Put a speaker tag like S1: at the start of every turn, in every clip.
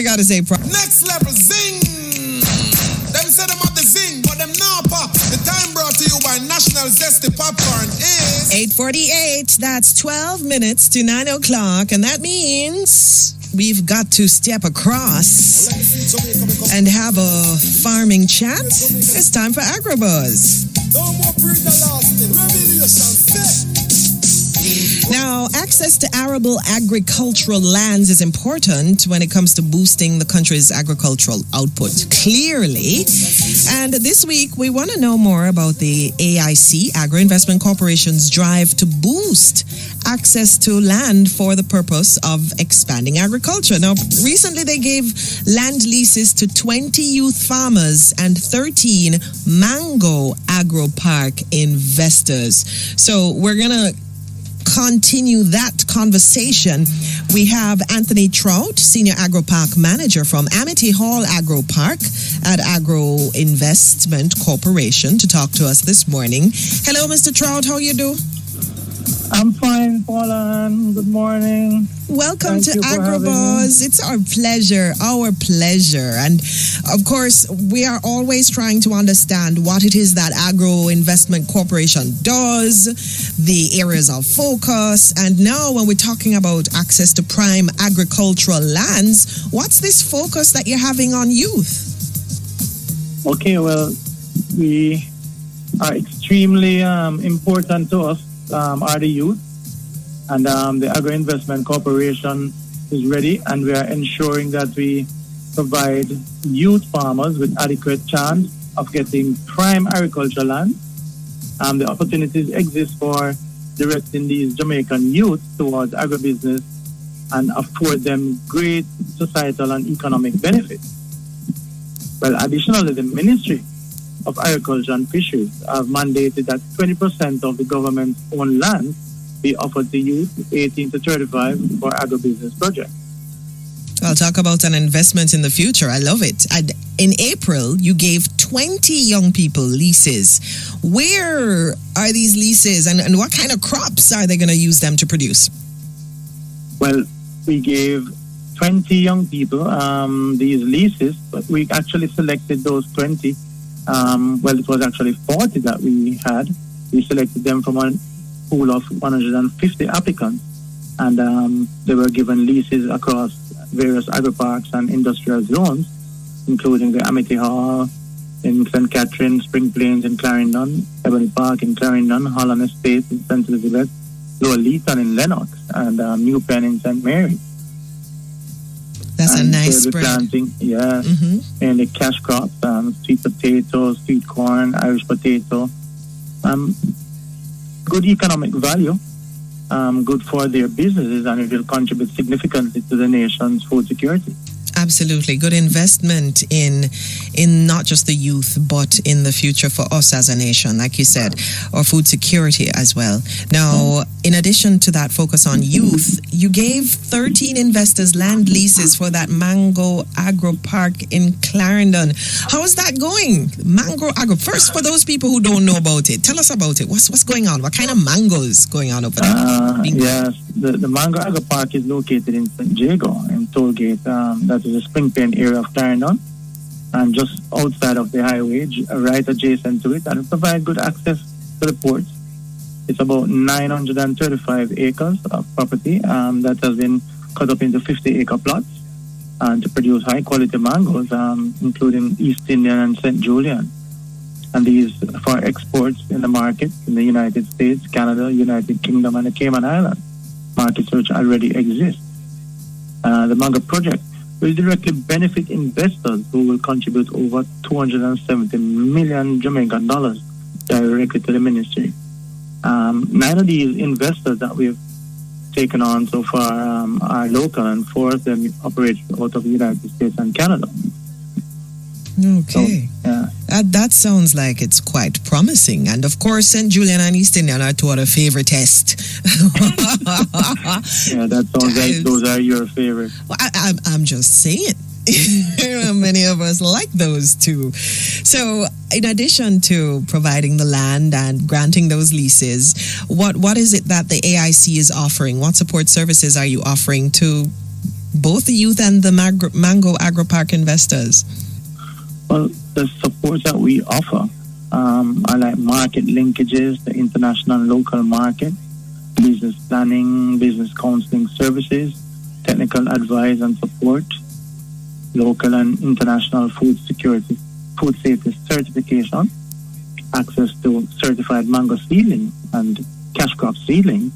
S1: I gotta say,
S2: next level zing. Them say them have the zing, but them now pop. The time brought to you by National Zesty Popcorn is
S1: 8:48. That's 12 minutes to 9 o'clock, and that means we've got to step across and have a farming chat. It's time for AgroBuzz.
S2: no more breather lasting. Revelation set.
S1: Now, access to arable agricultural lands is important when it comes to boosting the country's agricultural output, clearly. And this week, we want to know more about the AIC, Agro-Investment Corporation's drive to boost access to land for the purpose of expanding agriculture. Now, recently they gave land leases to 20 youth farmers and 13 Mango Agro Park investors. So we're going to continue that conversation. We have Anthony Trought, Senior Agro Park Manager from Amity Hall Agro Park at Agro-Investment Corporation, to talk to us this morning. Hello, Mr. Trought. How you do?
S3: I'm fine, Paula. Good morning.
S1: Welcome
S3: Thank
S1: to
S3: you for
S1: AgroBuzz. It's our pleasure, And of course, we are always trying to understand what it is that Agro-Investment Corporation does, the areas of focus. And now when we're talking about access to prime agricultural lands, what's this focus that you're having on youth?
S3: Okay, well, we are extremely important to us, are the youth. And the Agro-Investment Corporation is ready, and we are ensuring that we provide youth farmers with adequate chance of getting prime agricultural land. The opportunities exist for directing these Jamaican youth towards agribusiness and afford them great societal and economic benefits. Well, additionally, the Ministry of Agriculture and Fisheries have mandated that 20% of the government's own land be offered to youth 18 to 35 for agribusiness projects.
S1: I'll talk about an investment in the future. I love it. And in April, you gave 20 young people leases. Where are these leases, and what kind of crops are they going to use them to produce?
S3: Well, we gave 20 young people these leases, but we actually selected those 20. Well, it was actually 40 that we had. We selected them from a pool of 150 applicants, and they were given leases across various agri parks and industrial zones, including the Amity Hall in St. Catherine, Spring Plains in Clarendon, Ebony Park in Clarendon, Holland Estate in St. Elizabeth, Lower Leeton in Lennox, and New Pen in St. Mary.
S1: That's a nice spread.
S3: Planting, yeah, and the cash crops, sweet potato, sweet corn, Irish potato, good economic value, good for their businesses, and it will contribute significantly to the nation's food security.
S1: Absolutely. Good investment in not just the youth, but in the future for us as a nation, like you said, or food security as well. Now, in addition to that focus on youth, you gave 13 investors land leases for that Mango Agro Park in Clarendon. How is that going? Mango Agro. First, for those people who don't know about it, tell us about it. What's going on? What kind of mangoes going on over there?
S3: Yes, the Mango Agro Park is located in St. Jago, in Tollgate. That is the Spring Plain area of Clarendon, and just outside of the highway, right adjacent to it, and it provides good access to the port. It's about 935 acres of property that has been cut up into 50-acre plots to produce high-quality mangoes, including East Indian and St. Julian. And these for exports in the market in the United States, Canada, United Kingdom, and the Cayman Islands, markets which already exist. The mango project will directly benefit investors who will contribute over $270 million Jamaican dollars directly to the ministry. 9 of these investors that we've taken on so far are local, and 4 of them operate out of the United States and Canada.
S1: Okay.
S3: So, yeah.
S1: That sounds like it's quite promising. And of course, St. Julian and East Indian are two of our favorites.
S3: Yeah, that sounds like those are your favorite.
S1: Well, I'm just saying. Many of us like those too. So, in addition to providing the land and granting those leases, what is it that the AIC is offering? What support services are you offering to both the youth and the Mango Agro Park investors?
S3: Well, the support that we offer are like market linkages, the international and local market, business planning, business counseling services, technical advice and support, local and international food safety certification, access to certified mango seedling and cash crop seedling,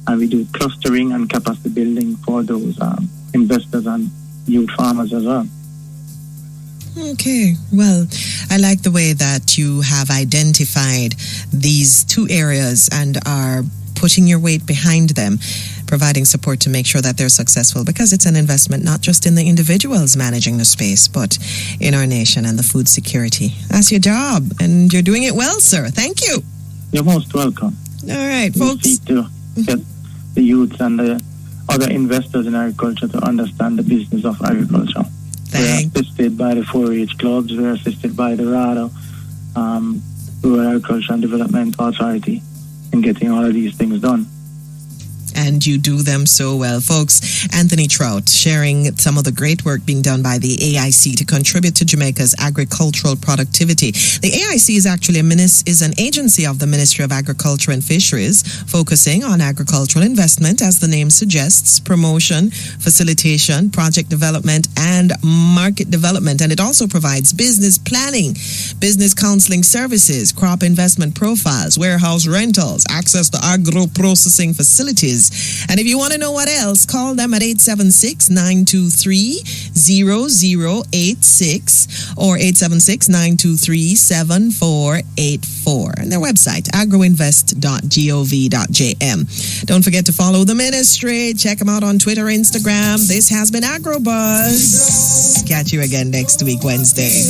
S3: and we do clustering and capacity building for those investors and youth farmers as well.
S1: Okay, well, I like the way that you have identified these two areas and are putting your weight behind them, providing support to make sure that they're successful, because it's an investment not just in the individuals managing the space, but in our nation and the food security. That's your job, and you're doing it well, sir. Thank you.
S3: You're most welcome.
S1: All right,
S3: we
S1: folks.
S3: seek to get the youths and the other investors in agriculture to understand the business of agriculture. We're assisted by the 4-H clubs. We're assisted by the RADA, Rural Agriculture and Development Authority, in getting all of these things done.
S1: And you do them so well, folks. Anthony Trought sharing some of the great work being done by the AIC to contribute to Jamaica's agricultural productivity. The AIC is actually is an agency of the Ministry of Agriculture and Fisheries, focusing on agricultural investment, as the name suggests, promotion, facilitation, project development, and market development. And it also provides business planning, business counseling services, crop investment profiles, warehouse rentals, access to agro-processing facilities. And if you want to know what else, call them at 876-923-0086 or 876-923-7484. And their website, agroinvest.gov.jm. Don't forget to follow the ministry. Check them out on Twitter, Instagram. This has been AgroBuzz. Catch you again next week, Wednesday.